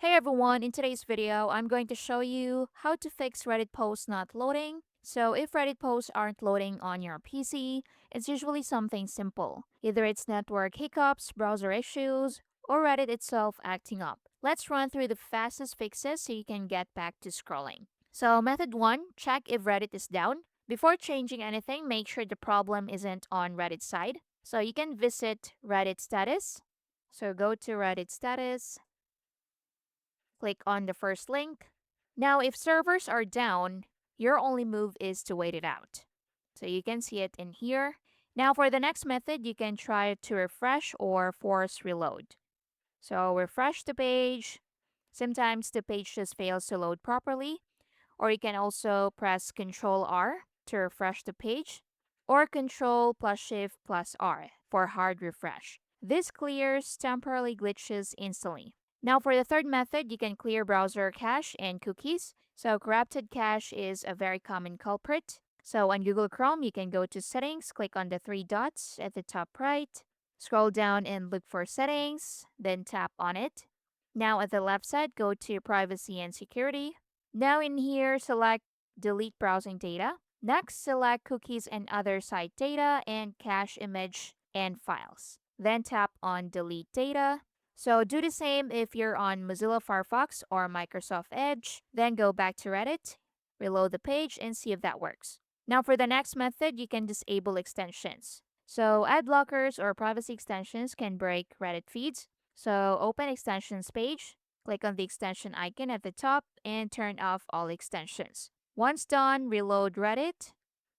Hey everyone, in today's video, I'm going to show you how to fix Reddit posts not loading. So if Reddit posts aren't loading on your PC, it's usually something simple. Either it's network hiccups, browser issues, or Reddit itself acting up. Let's run through the fastest fixes so you can get back to scrolling. So method 1, check if Reddit is down. Before changing anything, make sure the problem isn't on Reddit's side. So you can visit Reddit status. So go to Reddit status. Click on the first link. Now, if servers are down, your only move is to wait it out. So you can see it in here. Now, for the next method, you can try to refresh or force reload. So refresh the page. Sometimes the page just fails to load properly. Or you can also press Ctrl R to refresh the page, or Ctrl plus Shift plus R for hard refresh. This clears temporary glitches instantly. Now for the third method, you can clear browser cache and cookies. So corrupted cache is a very common culprit. So on Google Chrome, you can go to settings, click on the three dots at the top right, scroll down and look for settings, then tap on it. Now at the left side, go to privacy and security. Now in here, select delete browsing data. Next, select cookies and other site data and cache image and files. Then tap on delete data. So do the same if you're on Mozilla Firefox or Microsoft Edge. Then go back to Reddit, reload the page, and see if that works. Now for the next method, you can disable extensions. So ad blockers or privacy extensions can break Reddit feeds. So open extensions page, click on the extension icon at the top, and turn off all extensions. Once done, reload Reddit.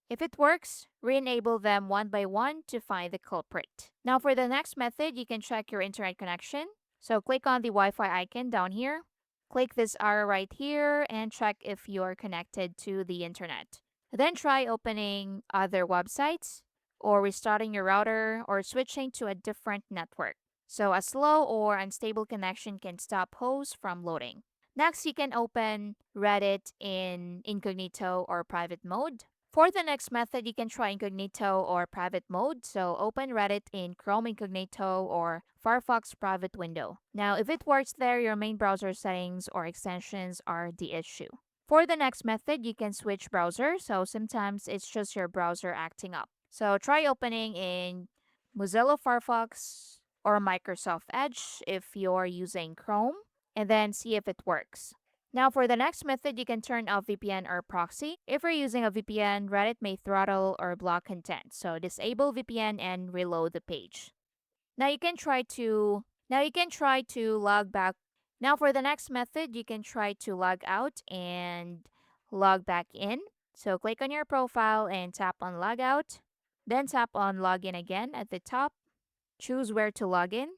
If it works, re-enable them one by one to find the culprit. Now for the next method, you can check your internet connection. So click on the Wi-Fi icon down here. Click this arrow right here and check if you're connected to the internet. Then try opening other websites or restarting your router or switching to a different network. So a slow or unstable connection can stop hosts from loading. Next, you can open Reddit in incognito or private mode. For the next method, you can try incognito or private mode. So open Reddit in Chrome incognito or Firefox private window. Now, if it works there, your main browser settings or extensions are the issue. For the next method, you can switch browser. So sometimes it's just your browser acting up. So try opening in Mozilla Firefox or Microsoft Edge if you're using Chrome, and then see if it works. Now, for the next method, you can turn off VPN or proxy. If you're using a VPN, Reddit may throttle or block content. So disable VPN and reload the page. Now you can try to log back. Now for the next method, you can try to log out and log back in. So click on your profile and tap on log out. Then tap on login again at the top. Choose where to log in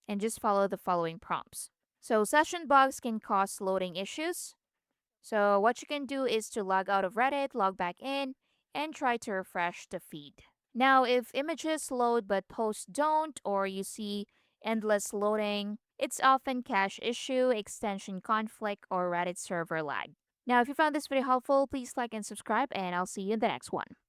and just follow the following prompts. So session bugs can cause loading issues. So what you can do is to log out of Reddit, log back in, and try to refresh the feed. Now, if images load but posts don't, or you see endless loading, it's often cache issue, extension conflict, or Reddit server lag. Now, if you found this video helpful, please like and subscribe, and I'll see you in the next one.